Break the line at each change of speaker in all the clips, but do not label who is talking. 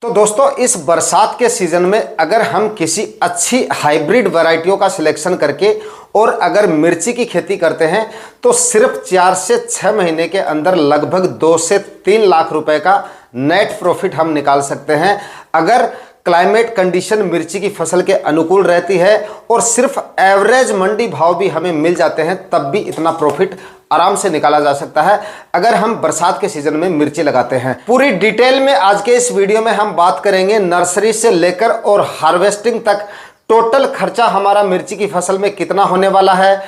तो दोस्तों इस बरसात के सीजन में अगर हम किसी अच्छी हाइब्रिड वैरायटियों का सिलेक्शन करके और अगर मिर्ची की खेती करते हैं तो सिर्फ 4 से 6 महीने के अंदर लगभग 2 से 3 लाख रुपए का नेट प्रॉफिट हम निकाल सकते हैं अगर क्लाइमेट कंडीशन मिर्ची की फसल के अनुकूल रहती है और सिर्फ एवरेज मंडी भाव भी हमें मिल जाते हैं तब भी इतना प्रॉफिट आराम से निकाला जा सकता है अगर हम बरसात के सीजन में मिर्ची लगाते हैं। पूरी डिटेल में आज के इस वीडियो में हम बात करेंगे नर्सरी से लेकर और हार्वेस्टिंग तक टोटल खर्चा हमारा मिर्ची की फसल में कितना होने वाला है,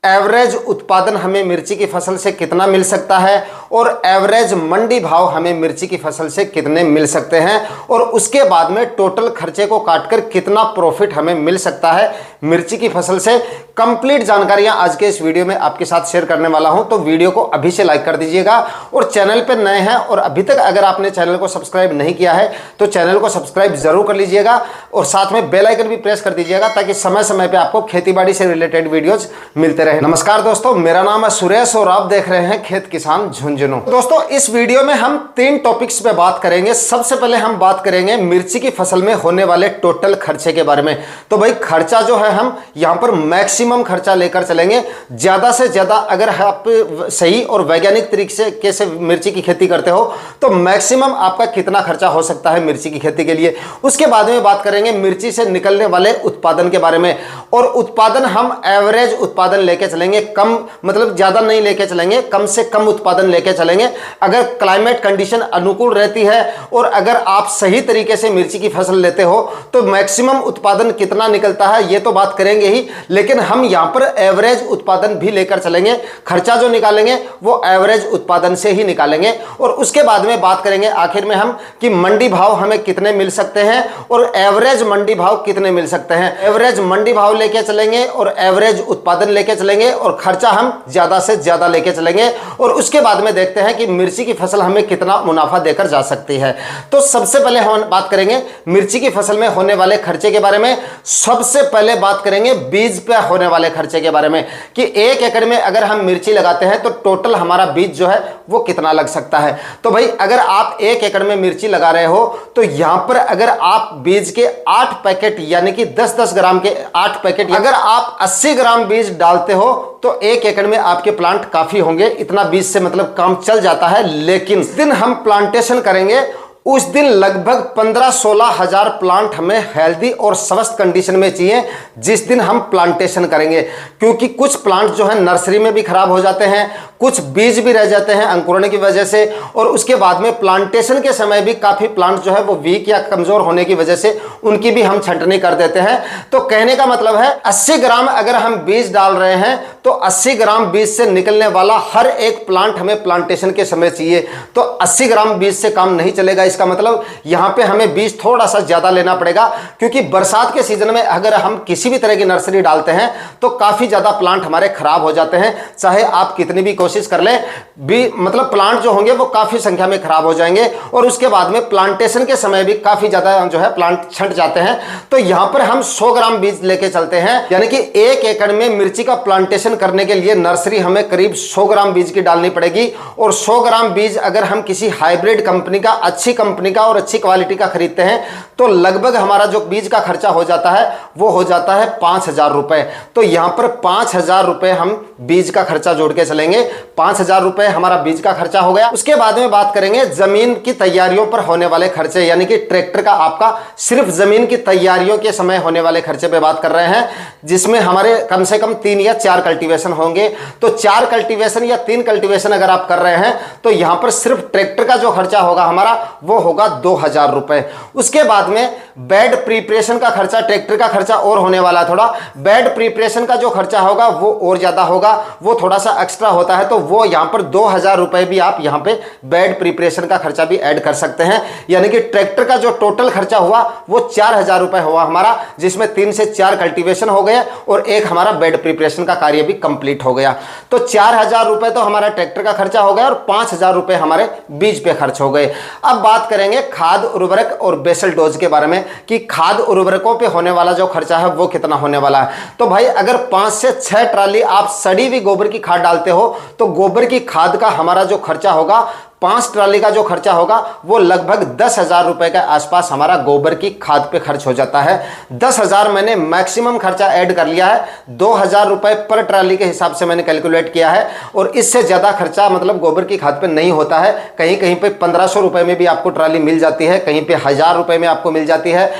एवरेज उत्पादन हमें मिर्ची की फसल से कितना मिल सकता है और एवरेज मंडी भाव हमें मिर्ची की फसल से कितने मिल सकते हैं और उसके बाद में टोटल खर्चे को काटकर कितना प्रॉफिट हमें मिल सकता है मिर्ची की फसल से। कंप्लीट जानकारियां आज के इस वीडियो में आपके साथ शेयर करने वाला हूं, तो वीडियो को अभी से लाइक कर दीजिएगा और चैनल पर नए हैं और अभी तक अगर आपने चैनल को सब्सक्राइब नहीं किया है तो चैनल को सब्सक्राइब जरूर कर लीजिएगा और साथ में बेल आइकन भी प्रेस कर दीजिएगा ताकि समय समय पर आपको खेतीबाड़ी से रिलेटेड वीडियोज मिलते रहे। नमस्कार दोस्तों, मेरा नाम है सुरेश और आप देख रहे हैं खेत किसान झुंझुनू। दोस्तों इस वीडियो में हम 3 टॉपिक्स पे बात करेंगे। सबसे पहले हम बात करेंगे मिर्ची की फसल में होने वाले टोटल खर्चे के बारे में। तो भाई खर्चा जो है हम यहां पर मैक्सिमम खर्चा लेकर चलेंगे। ज्यादा से ज्यादा अगर आप सही और वैज्ञानिक तरीके से मिर्ची की खेती करते हो तो मैक्सिमम आपका कितना खर्चा हो सकता है मिर्ची की खेती के लिए। उसके बाद में बात करेंगे मिर्ची से निकलने वाले उत्पादन के बारे में और उत्पादन हम एवरेज उत्पादन लेके चलेंगे, कम मतलब ज्यादा नहीं लेके चलेंगे, कम से कम उत्पादन लेके चलेंगे अगर क्लाइमेट कंडीशन अनुकूल रहती है और अगर आप सही तरीके से मिर्ची की फसल लेते हो तो मैक्सिमम उत्पादन कितना निकलता है ये तो बात करेंगे ही, लेकिन हम यहां पर एवरेज उत्पादन भी लेकर चलेंगे। खर्चा जो निकालेंगे वो एवरेज उत्पादन से ही निकालेंगे और उसके बाद में बात करेंगे आखिर में हम कि मंडी भाव हमें कितने मिल सकते हैं और एवरेज मंडी भाव कितने मिल सकते हैं। एवरेज मंडी भाव लेके चलेंगे और एवरेज उत्पादन लेके चलेंगे और खर्चा हम ज्यादा से ज्यादा लेके चलेंगे और उसके बाद में देखते हैं कि मिर्ची की फसल हमें कितना मुनाफा देकर जा सकती है। तो सबसे पहले हम बात करेंगे मिर्ची की फसल में होने वाले खर्चे के बारे में। सबसे पहले बात करेंगे बीज पे होने वाले खर्चे के बारे में कि 1 एकड़ में अगर हम मिर्ची लगाते हैं तो टोटल हमारा बीज जो है वो कितना लग सकता है। तो भाई अगर आप 1 एकड़ में मिर्ची लगा रहे हो तो यहां पर अगर आप बीज के 8 पैकेट यानी कि 10-10 ग्राम के 8 पैकेट अगर आप 80 ग्राम बीज डालते हो तो 1 एकड़ में आपके प्लांट काफी होंगे। इतना बीज से मतलब काम चल जाता है। लेकिन जिस दिन हम प्लांटेशन करेंगे उस दिन लगभग 15-16 हजार प्लांट हमें हेल्दी और स्वस्थ कंडीशन में चाहिए जिस दिन हम प्लांटेशन करेंगे, क्योंकि कुछ प्लांट जो है नर्सरी में भी खराब हो जाते हैं, कुछ बीज भी रह जाते हैं अंकुरण की वजह से और उसके बाद में प्लांटेशन के समय भी काफी प्लांट जो है वो वीक या कमजोर होने की वजह से उनकी भी हम छंटनी कर देते हैं। तो कहने का मतलब है 80 ग्राम अगर हम बीज डाल रहे हैं तो 80 ग्राम बीज से निकलने वाला हर एक प्लांट हमें प्लांटेशन के समय चाहिए। तो 80 ग्राम बीज से काम नहीं चलेगा। इसका मतलब यहां पे हमें बीज थोड़ा सा ज्यादा लेना पड़ेगा, क्योंकि बरसात के सीजन में अगर हम किसी भी तरह की नर्सरी डालते हैं तो काफी ज्यादा प्लांट हमारे खराब हो जाते हैं। चाहे आप कितनी भी कोशिश कर लें भी मतलब प्लांट जो होंगे वो काफी संख्या में खराब हो जाएंगे और उसके बाद में प्लांटेशन के समय भी काफी ज्यादा जो है प्लांट छंट जाते हैं। तो यहां पर हम 100 ग्राम बीज लेके चलते हैं, यानी कि 1 एकड़ में मिर्ची का प्लांटेशन करने के लिए नर्सरी हमें करीब 100 ग्राम बीज की डालनी पड़ेगी और 100 ग्राम बीज अगर हम किसी हाइब्रिड कंपनी का, अच्छी कंपनी का और अच्छी क्वालिटी का खरीदते हैं तो लगभग हमारा जो बीज का खर्चा हो जाता है वो हो जाता है 5,000 रुपए। तो यहां पर 5,000 रुपए हम बीज का खर्चा जोड़ के चलेंगे। 5,000 रुपए हमारा बीज का खर्चा हो गया। उसके बाद में बात करेंगे जमीन की तैयारियों पर होने वाले खर्चे, यानी कि ट्रैक्टर का आपका सिर्फ जमीन की तैयारियों के समय होने वाले खर्चे पे बात कर रहे हैं, जिसमें हमारे कम से कम 3 या 4 कल्टीवेशन होंगे। तो 4 कल्टीवेशन या 3 कल्टीवेशन अगर आप कर रहे हैं तो यहां पर सिर्फ ट्रैक्टर का जो खर्चा होगा हमारा वो होगा 2,000 रुपए। उसके बाद में बेड प्रिपरेशन का खर्चा, ट्रैक्टर का खर्चा और होने वाला है थोड़ा। बेड प्रिपरेशन का जो खर्चा होगा वो और ज्यादा होगा, वो थोड़ा सा एक्स्ट्रा होता है, तो वो यहां पर 2,000 रुपए भी आप यहां पे बेड प्रिपरेशन का खर्चा भी ऐड कर सकते हैं। यानी कि ट्रैक्टर का जो टोटल खर्चा हुआ वो 4,000 रुपए हुआ हमारा, जिसमें 3 से 4 कल्टीवेशन हो गए और एक हमारा बेड प्रिपरेशन का कार्य भी कंप्लीट हो गया। तो 4,000 रुपए तो हमारा ट्रैक्टर का खर्चा हो गया और 5,000 रुपए हमारे बीज पे खर्च हो गए। अब बात करेंगे खाद उर्वरक और बेसल डोज के बारे में कि खाद उर्वरकों पे होने वाला जो खर्चा है वो कितना होने वाला है। तो भाई अगर 5 से 6 ट्राली आप सड़ी हुई गोबर की खाद डालते हो तो गोबर की खाद का हमारा जो खर्चा होगा 5 ट्राली का जो खर्चा होगा वो लगभग 10,000 रुपए के आसपास हमारा गोबर की खाद पे खर्च हो जाता है। 10,000 मैंने मैक्सिमम खर्चा ऐड कर लिया है, 2,000 रुपए पर ट्राली के हिसाब से मैंने कैलकुलेट किया है और इससे ज़्यादा खर्चा मतलब गोबर की खाद पे नहीं होता है। कहीं कहीं पे 1,500 रुपए में भी आपको ट्राली मिल जाती है, कहीं पे 1,000 रुपए में आपको मिल जाती है।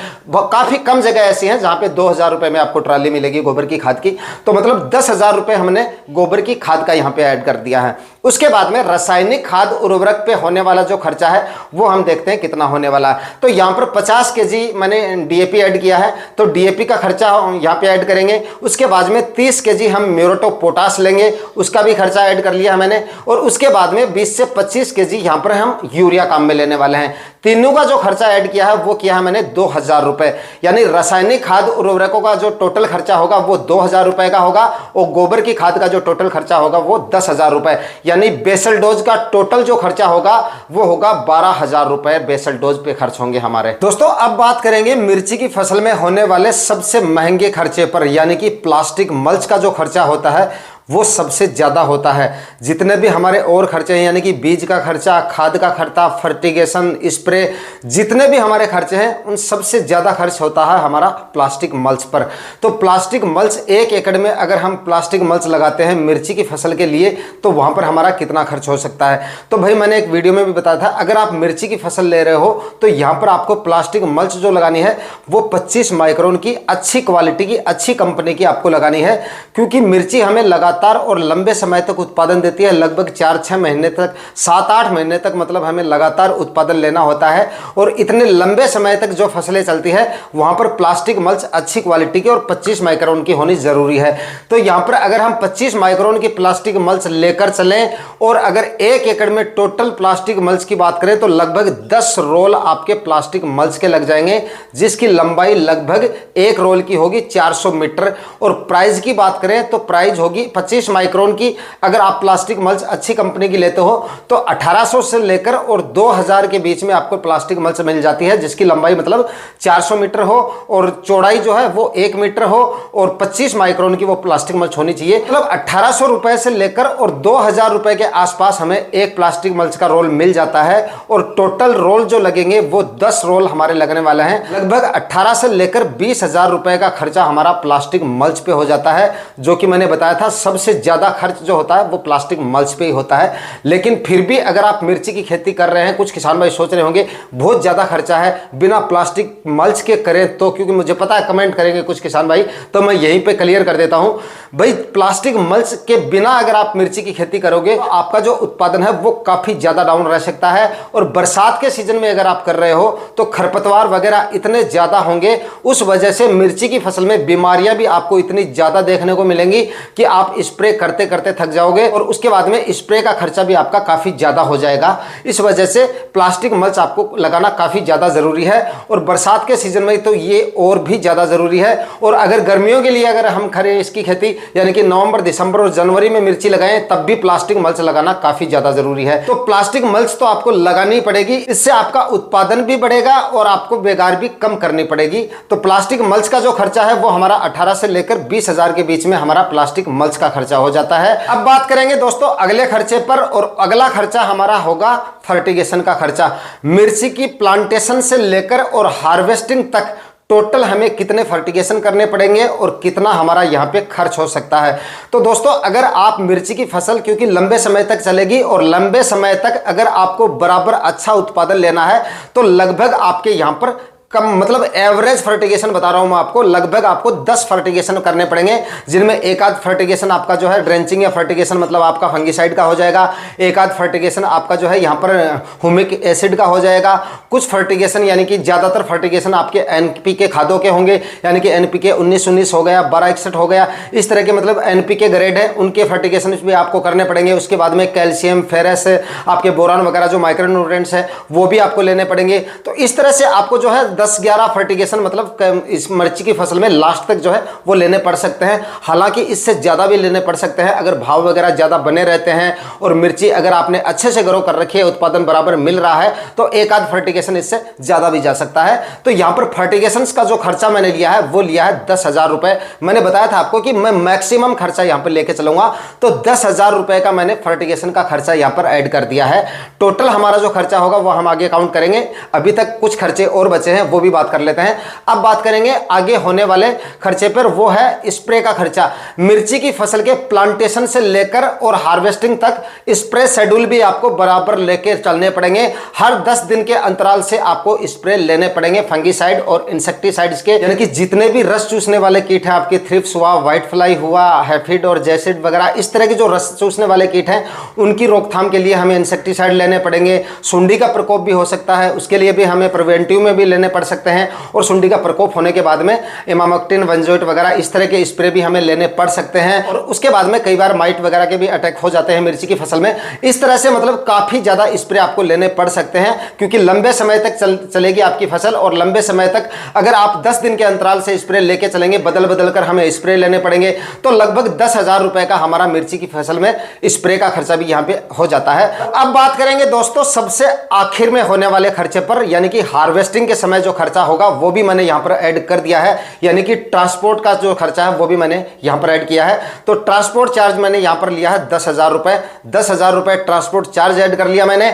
काफ़ी कम जगह ऐसी हैं जहाँ पे 2,000 रुपए में आपको ट्राली मिलेगी गोबर की खाद की। तो मतलब 10,000 रुपए हमने गोबर की खाद का यहाँ पे ऐड कर दिया है। उसके बाद में रासायनिक खाद उर्वरक पे होने वाला जो खर्चा है वो हम देखते हैं कितना होने वाला है। तो यहाँ पर 50 केजी मैंने डीएपी ऐड किया है, तो डीएपी का खर्चा यहाँ पे ऐड करेंगे। उसके बाद में 30 केजी हम म्यूरेट ऑफ पोटाश लेंगे, उसका भी खर्चा ऐड कर लिया मैंने। और उसके बाद में 20 से 25 केजी यहाँ पर हम यूरिया काम में लेने वाले हैं। तीनों का जो खर्चा ऐड किया है वो किया है मैंने 2,000 रुपए, यानी रासायनिक खाद उर्वरकों का जो टोटल खर्चा होगा वो 2,000 रुपए का होगा और गोबर की खाद का जो टोटल खर्चा होगा वो 10,000 रुपए, यानी बेसल डोज का टोटल जो खर्चा होगा वो होगा 12,000 रुपए बेसल डोज पे खर्च होंगे हमारे। दोस्तों अब बात करेंगे मिर्ची की फसल में होने वाले सबसे महंगे खर्चे पर, यानी कि प्लास्टिक मल्च का जो खर्चा होता है वो सबसे ज़्यादा होता है। जितने भी हमारे और खर्चे हैं, यानी कि बीज का खर्चा, खाद का खर्चा, फर्टिगेशन, स्प्रे, जितने भी हमारे खर्चे हैं उन सबसे ज़्यादा खर्च होता है हमारा प्लास्टिक मल्च पर। तो प्लास्टिक मल्च 1 एकड़ में अगर हम प्लास्टिक मल्च लगाते हैं मिर्ची की फसल के लिए तो वहाँ पर हमारा कितना खर्च हो सकता है। तो भाई मैंने एक वीडियो में भी बताया था, अगर आप मिर्ची की फसल ले रहे हो तो यहाँ पर आपको प्लास्टिक मल्च जो लगानी है वो 25 माइक्रोन की अच्छी क्वालिटी की, अच्छी कंपनी की आपको लगानी है, क्योंकि मिर्ची हमें लगातार और लंबे समय तक उत्पादन देती है। लगभग 4-6 महीने तक, 7-8 महीने तक मतलब हमें लगातार उत्पादन लेना होता है और इतने लंबे समय तक जो फसलें चलती है वहां पर प्लास्टिक मल्च अच्छी क्वालिटी की और 25 माइक्रोन की होनी जरूरी है। तो यहां पर अगर हम 25 माइक्रोन की प्लास्टिक मल्च लेकर चलें और अगर 1 एकड़ में टोटल प्लास्टिक मल्च की बात करें तो लगभग 10 रोल आपके प्लास्टिक मल्च के लग जाएंगे, जिसकी लंबाई लगभग 1 रोल की होगी 400 मीटर। और प्राइस की बात करें तो प्राइस होगी 25 माइक्रोन की। अगर आप प्लास्टिक मल्च अच्छी कंपनी की लेते हो तो 1800 से लेकर और 2000 के बीच में आपको प्लास्टिक मल्च मिल जाती है, जिसकी लंबाई मतलब 400 मीटर हो और चौड़ाई जो है वो 1 मीटर हो और 25 माइक्रोन की वो प्लास्टिक मल्च होनी चाहिए। मतलब 1800 रुपए से लेकर और 2000 रुपए के आसपास हमें एक प्लास्टिक मल्च का रोल मिल जाता है और टोटल रोल जो लगेंगे वो 10 रोल हमारे लगने वाले हैं। लगभग 18 से लेकर 20,000 रुपए का खर्चा हमारा प्लास्टिक मल्च पे हो जाता है, जो कि मैंने बताया था सबसे ज्यादा खर्च जो होता है वो प्लास्टिक मल्च पे ही होता है। लेकिन फिर भी अगर आप मिर्ची की खेती कर रहे हैं, कुछ किसान भाई सोच रहे होंगे बहुत ज्यादा खर्चा है बिना प्लास्टिक मल्च के करें तो, क्योंकि मुझे पता है कमेंट करेंगे कुछ किसान भाई, तो मैं यहीं पे क्लियर कर देता हूं भाई, प्लास्टिक मल्च के बिना अगर आप मिर्ची की खेती करोगे तो आपका जो उत्पादन है वो काफी ज्यादा डाउन रह सकता है। और बरसात के सीजन में अगर आप कर रहे हो तो खरपतवार वगैरह इतने ज्यादा होंगे, उस वजह से मिर्ची की फसल में बीमारियां भी आपको इतनी ज्यादा देखने को मिलेंगी कि आप स्प्रे करते करते थक जाओगे और उसके बाद में स्प्रे का खर्चा भी आपका काफी ज्यादा हो जाएगा। इस वजह से प्लास्टिक मल्च आपको लगाना काफी ज्यादा जरूरी है और बरसात के सीजन में तो ये और भी ज्यादा जरूरी है। और अगर गर्मियों के लिए अगर हम करें इसकी खेती, यानी कि नवंबर, दिसंबर और जनवरी में मिर्ची लगाएं, तब भी प्लास्टिक मल्च लगाना काफी ज्यादा जरूरी है। तो प्लास्टिक मल्च तो आपको लगानी पड़ेगी, इससे आपका उत्पादन भी बढ़ेगा और आपको बेकार भी कम करनी पड़ेगी। तो प्लास्टिक मल्च का जो खर्चा है वो हमारा 18 से लेकर 20,000 के बीच में हमारा प्लास्टिक मल्च का खर्चा हो जाता है। अब बात करेंगे दोस्तों अगले खर्चे पर, और अगला खर्चा हमारा होगा फर्टिगेशन का खर्चा। मिर्ची की प्लांटेशन से लेकर और हार्वेस्टिंग तक टोटल हमें कितने फर्टिगेशन करने पड़ेंगे और कितना हमारा यहाँ पे खर्च हो सकता है। तो दोस्तों अगर आप मिर्ची की फसल क्योंकि लंबे समय तक चलेगी और लंबे समय तक अगर आपको बराबर अच्छा उत्पादन लेना है तो लगभग आपके यहाँ पर कम मतलब एवरेज फर्टिगेशन बता रहा हूं मैं आपको, लगभग आपको 10 फर्टिगेशन करने पड़ेंगे, जिनमें एक आध फर्टिगेशन आपका जो है ड्रेंचिंग या फर्टिगेशन मतलब आपका फंगीसाइड का हो जाएगा, एक आध फर्टिगेशन आपका जो है यहाँ पर ह्यूमिक एसिड का हो जाएगा, कुछ फर्टिगेशन यानी कि ज़्यादातर फर्टिगेशन आपके एनपीके खादों के होंगे, यानी कि एनपीके 19-19 हो गया, 12-61 हो गया, इस तरह के मतलब एनपीके ग्रेड है उनके फर्टिगेशन भी आपको करने पड़ेंगे। उसके बाद में कैल्शियम, फेरस, आपके बोरान वगैरह जो माइक्रो न्यूट्रिएंट्स है वो भी आपको लेने पड़ेंगे। तो इस तरह से आपको जो है 10-11 फर्टिगेशन मतलब इस मिर्ची की फसल में लास्ट तक जो है वो लेने पड़ सकते हैं। हालांकि इससे ज़्यादा भी लेने पड़ सकते हैं अगर भाव वगैरह ज़्यादा बने रहते हैं और मिर्ची अगर आपने अच्छे से ग्रो कर रखी है, उत्पादन बराबर मिल रहा है, तो एक आध फर्टिगेशन इससे ज़्यादा भी जा सकता है। तो यहाँ पर फर्टिगेशन का जो खर्चा मैंने लिया है वो लिया है 10,000 रुपये। मैंने बताया था आपको कि मैं मैक्सिमम खर्चा यहाँ पर लेके चलूंगा, तो 10,000 रुपये का मैंने फर्टिगेशन का खर्चा यहाँ पर ऐड कर दिया है। टोटल हमारा जो खर्चा होगा वो हम आगे काउंट करेंगे, अभी तक कुछ खर्चे और बचे हैं वो भी बात कर लेते हैं। अब बात करेंगे आगे होने वाले खर्चे पर, वो है स्प्रे का खर्चा। मिर्ची की फसल के प्लांटेशन से लेकर और हार्वेस्टिंग तक स्प्रे शेड्यूल भी आपको बराबर लेके चलने पड़ेंगे। हर 10 दिन के अंतराल से आपको स्प्रे लेने पड़ेंगे, फंगीसाइड और इंसेक्टिसाइड्स के, यानी कि जितने भी रस चूसने वाले कीट हैं, आपके थ्रिप्स हुआ, व्हाइट फ्लाई हुआ, हैफिड और जैसिड वगैरह, इस तरह के जो रस चूसने वाले कीट हैं उनकी रोकथाम के लिए हमें इंसेक्टिसाइड लेने पड़ेंगे। सुंडी का प्रकोप भी हो सकता है, उसके लिए भी हमें प्रिवेंटिव में भी लेने पड़ सकते हैं, और सुंडी का प्रकोप होने के बाद में इमामेक्टिन, वंजोइट वगैरह इस तरह के स्प्रे भी हमें लेने पड़ सकते हैं। और उसके बाद में कई बार माइट वगैरह के भी अटैक हो जाते हैं मिर्ची की फसल में। इस तरह से मतलब काफी ज्यादा स्प्रे आपको लेने पड़ सकते हैं, क्योंकि लंबे समय तक चलेगी आपकी फसल, और लंबे समय तक अगर आप 10 दिन के अंतराल से स्प्रे लेके चलेंगे, बदल बदल कर हमें स्प्रे लेने पड़ेंगे, तो लगभग 10,000 रुपए का हमारा मिर्ची की फसल में स्प्रे का खर्चा भी यहाँ पे हो जाता है। अब बात करेंगे दोस्तों सबसे आखिर में होने वाले खर्चे पर, यानी कि हार्वेस्टिंग के समय जो खर्चा होगा वो भी मैंने यहाँ पर ऐड कर दिया है, यानी कि ट्रांसपोर्ट का जो खर्चा है वो भी मैंने यहाँ पर ऐड किया है। तो ट्रांसपोर्ट चार्ज मैंने यहाँ पर लिया है 10,000 रुपए। 10,000 रुपए ट्रांसपोर्ट चार्ज ऐड कर लिया मैंने।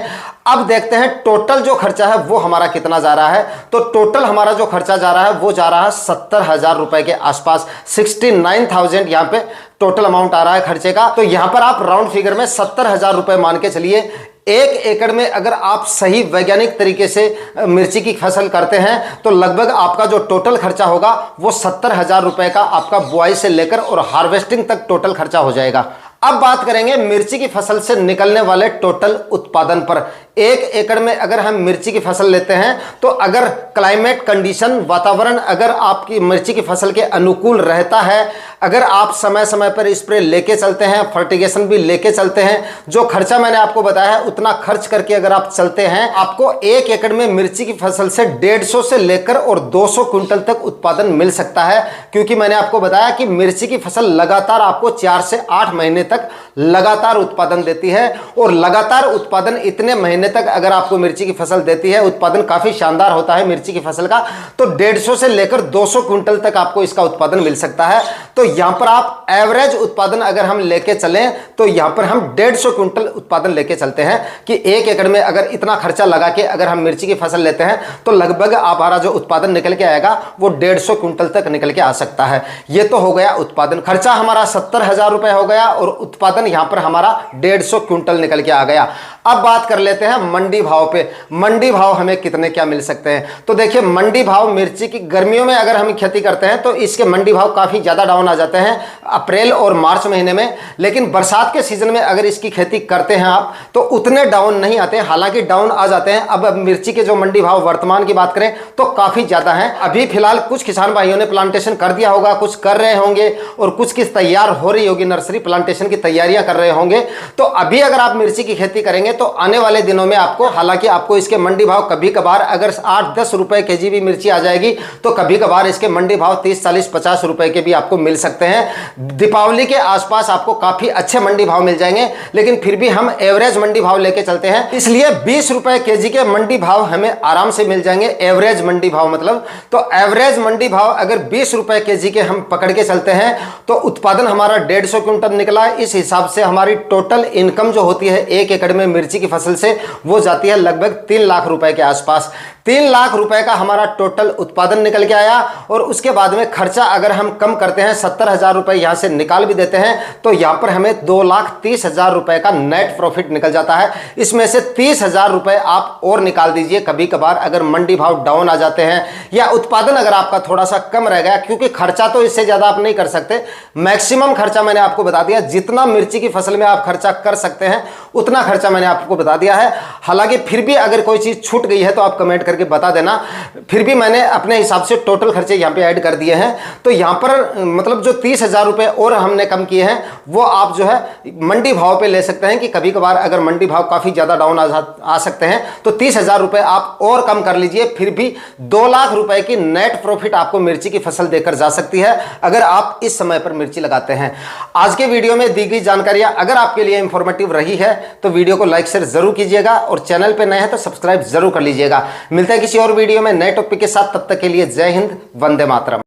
अब देखते हैं टोटल जो खर्चा है वो हमारा कितना जा रहा है। तो टोटल हमारा जो खर्चा जा रहा है वो जा रहा है 70,000 रुपए के आसपास। 69,000 यहाँ पे टोटल अमाउंट आ रहा है खर्चे का। तो यहाँ पर आप राउंड फिगर में 70,000 रुपए मान के चलिए। 1 एकड़ में अगर आप सही वैज्ञानिक तरीके से मिर्ची की फसल करते हैं तो लगभग आपका जो टोटल खर्चा होगा वो 70,000 रुपए का आपका बुआई से लेकर और हार्वेस्टिंग तक टोटल खर्चा हो जाएगा। अब बात करेंगे मिर्ची की फसल से निकलने वाले टोटल उत्पादन पर। 1 एकड़ में अगर हम मिर्ची की फसल लेते हैं तो अगर क्लाइमेट कंडीशन, वातावरण अगर आपकी मिर्ची की फसल के अनुकूल रहता है, अगर आप समय समय पर स्प्रे लेके चलते हैं, फर्टिगेशन भी लेके चलते हैं, जो खर्चा मैंने आपको बताया है उतना खर्च करके अगर आप चलते हैं, आपको 1 एकड़ में मिर्ची की फसल से 150 से लेकर और 200 क्विंटल तक उत्पादन मिल सकता है। क्योंकि मैंने आपको बताया कि मिर्ची की फसल लगातार आपको 4 से 8 महीने तक लगातार उत्पादन देती है, और लगातार उत्पादन इतने महीने तक अगर आपको मिर्ची की फसल देती है, उत्पादन काफी शानदार होता है मिर्ची की फसल का, तो 150 से लेकर 200 क्विंटल तक आपको इसका उत्पादन मिल सकता है। तो यहां पर आप एवरेज उत्पादन अगर हम लेके चलें तो यहां पर हम 150 क्विंटल उत्पादन लेके चलते हैं कि 1 एकड़ में अगर इतना खर्चा लगा के अगर हम मिर्ची की फसल लेते हैं तो लगभग हमारा जो उत्पादन निकल के आएगा वो 150 क्विंटल तक निकल के आ सकता है। ये तो हो गया उत्पादन। खर्चा हमारा 70,000 रुपए हो गया और उत्पादन यहां पर हमारा 150 क्विंटल निकल के आ गया। अब बात कर लेते हैं मंडी भाव पे। मंडी भाव हमें कितने क्या मिल सकते हैं? तो देखिए मंडी भाव मिर्ची की गर्मियों में अगर हम खेती करते हैं तो इसके मंडी भाव काफी ज्यादा डाउन आ जाते हैं अप्रैल और मार्च महीने में, लेकिन बरसात के सीजन में अगर इसकी खेती करते हैं आप तो उतने डाउन नहीं आते हैं, हालांकि डाउन आ जाते हैं। अब मिर्ची के जो मंडी भाव वर्तमान की बात करें तो काफी ज्यादा है। अभी फिलहाल कुछ किसान भाइयों ने प्लांटेशन कर दिया होगा, कुछ कर रहे होंगे और कुछ की तैयार हो रही होगी, नर्सरी प्लांटेशन की तैयारियां कर रहे होंगे। तो अभी अगर आप मिर्ची की खेती करेंगे तो आने वाले दिनों में आपको, हालांकि आपको इसके मंडी भाव कभी कभार अगर 8-10 रुपए केजी भी मिर्ची आ जाएगी तो कभी कभार इसके मंडी भाव 30, 40, 50 रुपए के भी आपको मिल सकते हैं। दीपावली के आसपास आपको काफी अच्छे मंडी भाव मिल जाएंगे, लेकिन फिर भी हम एवरेज मंडी भाव लेके चलते हैं, इसलिए 20 रुपए केजी के मंडी भाव हमें आराम से मिल जाएंगे। एवरेज मंडी भाव मतलब, तो एवरेज मंडी भाव अगर 20 रुपए केजी के हम पकड़ के चलते हैं तो उत्पादन हमारा 150 क्विंटल निकला। इस हिसाब से हमारी टोटल इनकम जो होती है 1 एकड़ में मिर्ची की फसल से वो जाती है लगभग 3 लाख रुपए के आसपास। 3 लाख रुपए का हमारा टोटल उत्पादन निकल के आया। और उसके बाद में खर्चा अगर हम कम करते हैं, 70,000 रुपए यहां से निकाल भी देते हैं, तो यहां पर हमें 2,30,000 रुपए का नेट प्रॉफिट निकल जाता है। इसमें से 30,000 रुपए आप और निकाल दीजिए कभी कभार अगर मंडी भाव डाउन आ जाते हैं या उत्पादन अगर आपका थोड़ा सा कम रह गया, क्योंकि खर्चा तो इससे ज्यादा आप नहीं कर सकते। मैक्सिमम खर्चा मैंने आपको बता दिया, जितना मिर्ची की फसल में आप खर्चा कर सकते हैं उतना खर्चा मैंने आपको बता दिया है। हालांकि फिर भी अगर कोई चीज छूट गई है तो आप कमेंट करके करके बता देना। फिर भी मैंने अपने हिसाब से टोटल खर्चे यहाँ पे ऐड कर दिए हैं। तो यहाँ पर मतलब जो 30,000 रुपये और हमने कम किए हैं वो आप जो है मंडी भाव पे ले सकते हैं कि कभी कभार अगर मंडी भाव काफ़ी ज़्यादा डाउन आ सकते हैं तो 30,000 रुपये आप और कम कर लीजिए। फिर भी 2 लाख रुपए की नेट प्रॉफिट आपको मिर्ची की फसल देकर जा सकती है अगर आप इस समय पर मिर्ची लगाते हैं। आज के वीडियो में दी गई जानकारियां अगर आपके लिए इंफॉर्मेटिव रही है तो वीडियो को लाइक शेयर जरूर कीजिएगा और चैनल पे नए हैं तो सब्सक्राइब जरूर कर लीजिएगा। मिलते हैं किसी और वीडियो में नए टॉपिक के साथ, तब तक के लिए जय हिंद, वंदे मातरम।